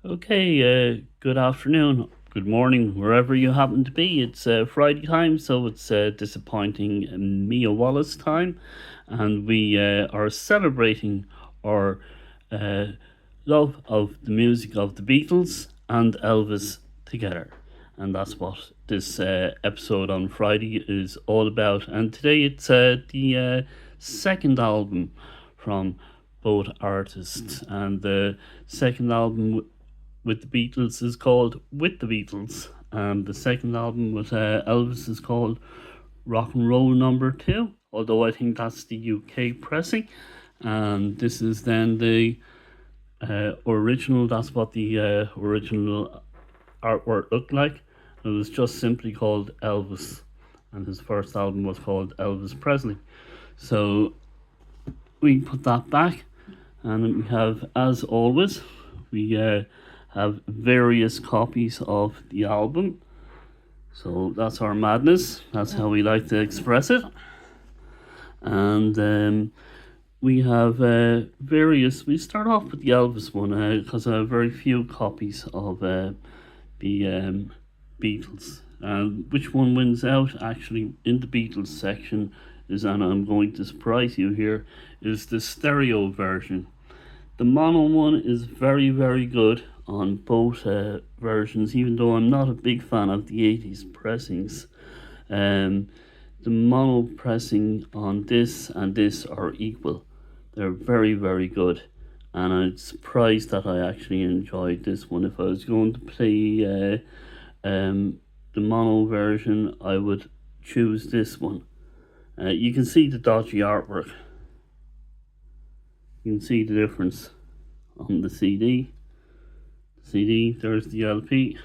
Good afternoon, good morning, wherever you happen to be. It's Friday time, so it's disappointing Mia Wallace time, and we are celebrating our uh, love of the music of the Beatles and Elvis together. And that's what this episode on Friday is all about. And today it's the second album from both artists, and the second album with the Beatles is called With the Beatles, and the second album with Elvis is called Rock and Roll Number Two. Although I think that's the UK pressing, and this is then the original. That's what the original artwork looked like. It was just simply called Elvis, and his first album was called Elvis Presley. So we put that back, and we have, as always, we have various copies of the album. So that's our madness. That's how we like to express it. And we have various. We start off with the Elvis one because I have very few copies of the Beatles. And which one wins out actually in the Beatles section is, and I'm going to surprise you here, is the stereo version. The mono one is very, very good on both versions, even though I'm not a big fan of the 80s pressings. The mono pressing on this and this are equal. They're very, very good. And I'm surprised that I actually enjoyed this one. If I was going to play the mono version, I would choose this one. You can see the dodgy artwork. You can see the difference on the CD. There's the LP.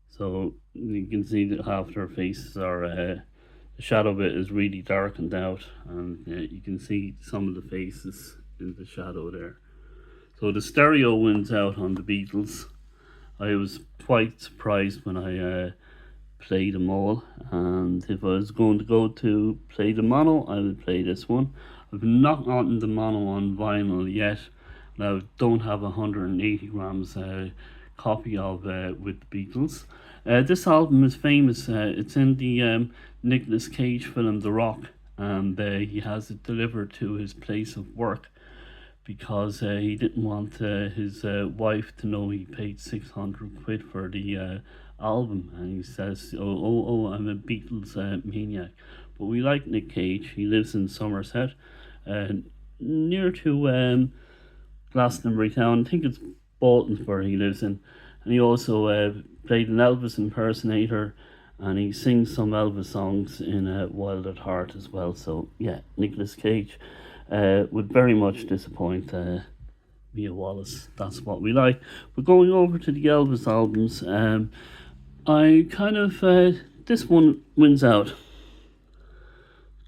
So you can see that half their faces are, the shadow bit is really darkened out, and you can see some of the faces in the shadow there. So the stereo wins out on the Beatles. I was quite surprised when I played them all, and if I was going to go to play the mono, I would play this one. I've not gotten the mono on vinyl yet. Now, don't have 180 grams copy of With the Beatles. This album is famous. It's in the Nicolas Cage film The Rock, and he has it delivered to his place of work because he didn't want his wife to know he paid 600 quid for the album, and he says, I'm a Beatles maniac. But we like Nick Cage. He lives in Somerset, near to Glastonbury Town. I think it's Boltonsborough he lives in. And he also played an Elvis impersonator, and he sings some Elvis songs in Wild at Heart as well. So yeah, Nicolas Cage would very much disappoint Mia Wallace. That's what we like. But going over to the Elvis albums, I kind of this one wins out.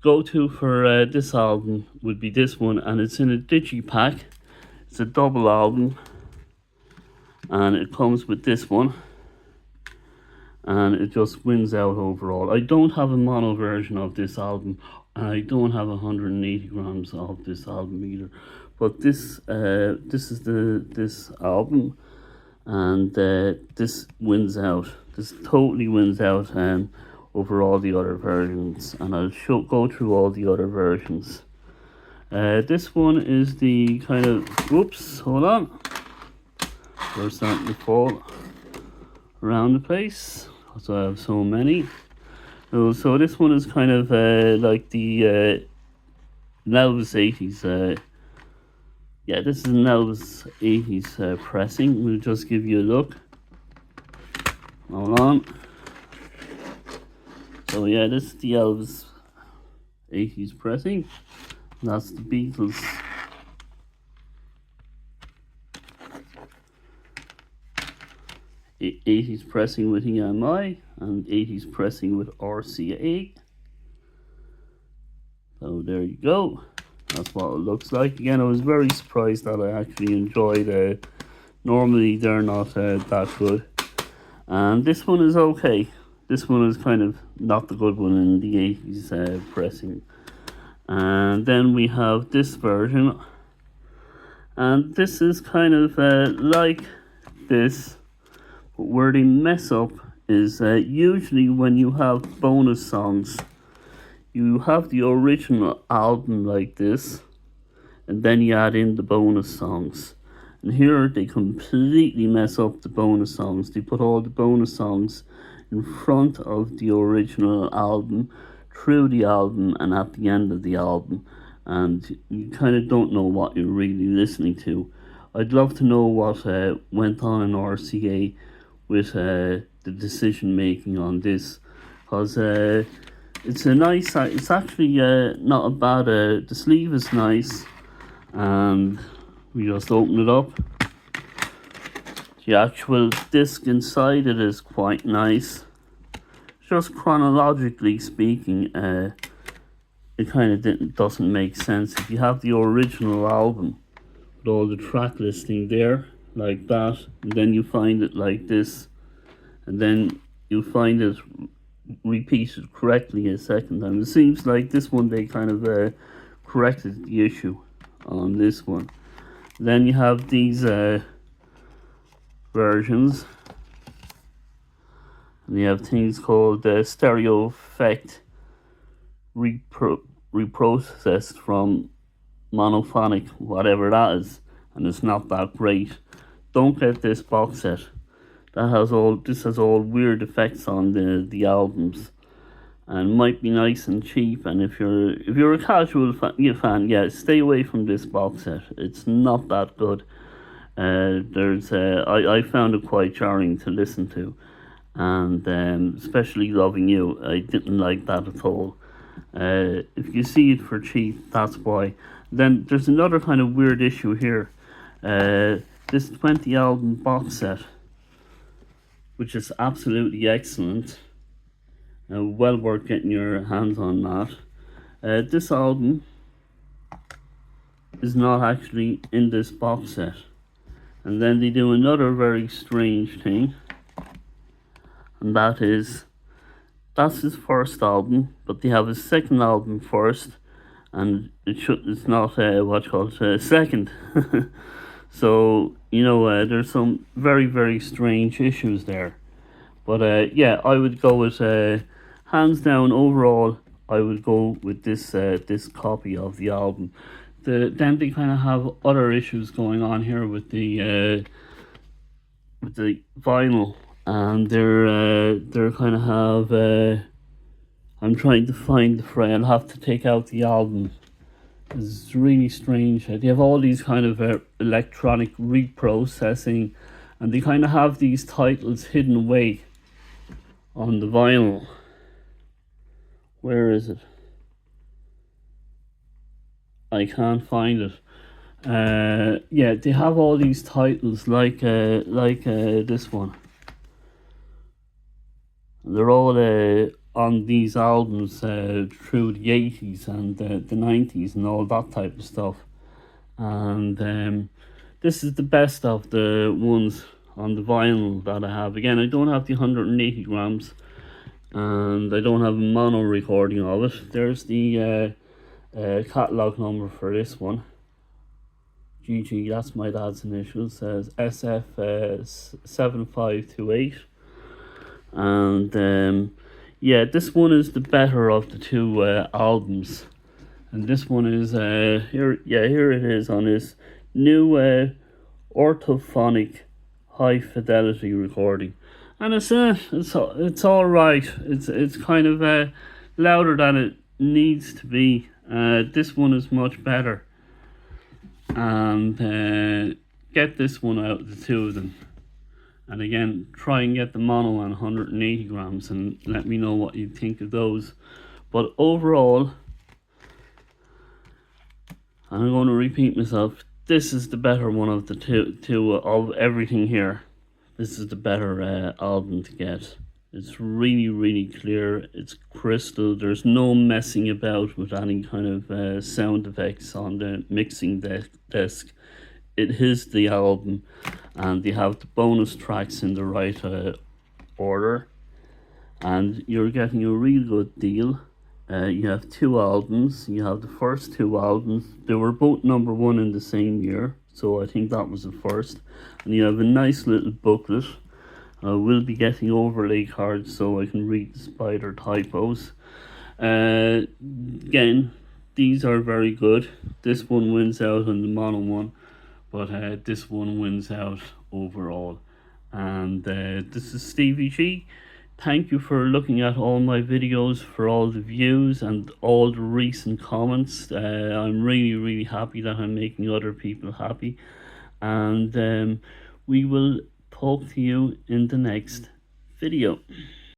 Go to for this album would be this one, and it's in a digipack. It's a double album, and it comes with this one, and it just wins out overall. I don't have a mono version of this album, and I don't have 180 grams of this album either. But this is this album, and this wins out. This totally wins out over all the other versions, and I'll go through all the other versions. This one is the kind of, whoops, hold on. They're starting to fall around the place because I have so many. So this one is kind of like the Elvis 80s. Yeah, this is an Elvis 80s pressing. We'll just give you a look. Hold on. So yeah, this is the Elvis 80s pressing. That's the Beatles. '80s pressing with EMI and '80s pressing with RCA. So there you go. That's what it looks like. Again, I was very surprised that I actually enjoyed. Normally they're not that good, and this one is okay. This one is kind of not the good one in the '80s pressing. And then we have this version, And this is kind of like this, but where they mess up is usually when you have bonus songs, you have the original album like this, and then you add in the bonus songs. And here they completely mess up the bonus songs. They put all the bonus songs in front of the original album, through the album, and at the end of the album. And you kind of don't know what you're really listening to. I'd love to know what went on in RCA with the decision making on this, because it's it's actually not a bad, the sleeve is nice, and we just open it up. The actual disc inside it is quite nice. Just chronologically speaking, it kind of doesn't make sense. If you have the original album with all the track listing there, like that, and then you find it like this, and then you find it repeated correctly a second time. It seems like this one they kind of corrected the issue on this one. Then you have these versions, and you have things called stereo effect reprocessed from monophonic, whatever that is, and it's not that great. Don't get this box set. This has all weird effects on the albums, and might be nice and cheap. And if you're a casual fan, yeah, stay away from this box set. It's not that good. I found it quite jarring to listen to, and especially Loving You, I didn't like that at all. If you see it for cheap, that's why. Then there's another kind of weird issue here. This 20 album box set, which is absolutely excellent. Well worth getting your hands on that. This album is not actually in this box set. And then they do another very strange thing, and that's his first album, but they have his second album first, and it's not what's called second. So there's some very, very strange issues there. But yeah, I would go with hands down overall. I would go with this copy of the album. Then they kind of have other issues going on here with the vinyl, and they're kind of have. I'm trying to find the frame. I'll have to take out the album. It's really strange. They have all these kind of electronic reprocessing, and they kind of have these titles hidden away on the vinyl. Where is it? I can't find it. Yeah, they have all these titles like this one. They're all on these albums through the 80s and the 90s and all that type of stuff. And this is the best of the ones on the vinyl that I have. Again, I don't have the 180 grams, and I don't have a mono recording of it. There's the catalog number for this one. GG, that's my dad's initials, says SF 7528. And yeah, this one is the better of the two albums, and this one is here. Yeah, here it is on this new orthophonic high fidelity recording, and it's all right. It's kind of louder than it needs to be. This one is much better, and get this one out of the two of them. And again, try and get the mono on 180 grams and let me know what you think of those. But overall, I'm going to repeat myself, this is the better one of the two of everything here. This is the better album to get. It's really, really clear. It's crystal. There's no messing about with any kind of sound effects on the mixing desk. It is the album, and they have the bonus tracks in the right order, and you're getting a real good deal. You have two albums. You have the first two albums. They were both number one in the same year. So I think that was the first. And you have a nice little booklet. I will be getting overlay cards so I can read the spider typos. Again, these are very good. This one wins out on the mono one, but this one wins out overall. And this is Stevie G. Thank you for looking at all my videos, for all the views and all the recent comments. I'm really happy that I'm making other people happy. And we will talk to you in the next video.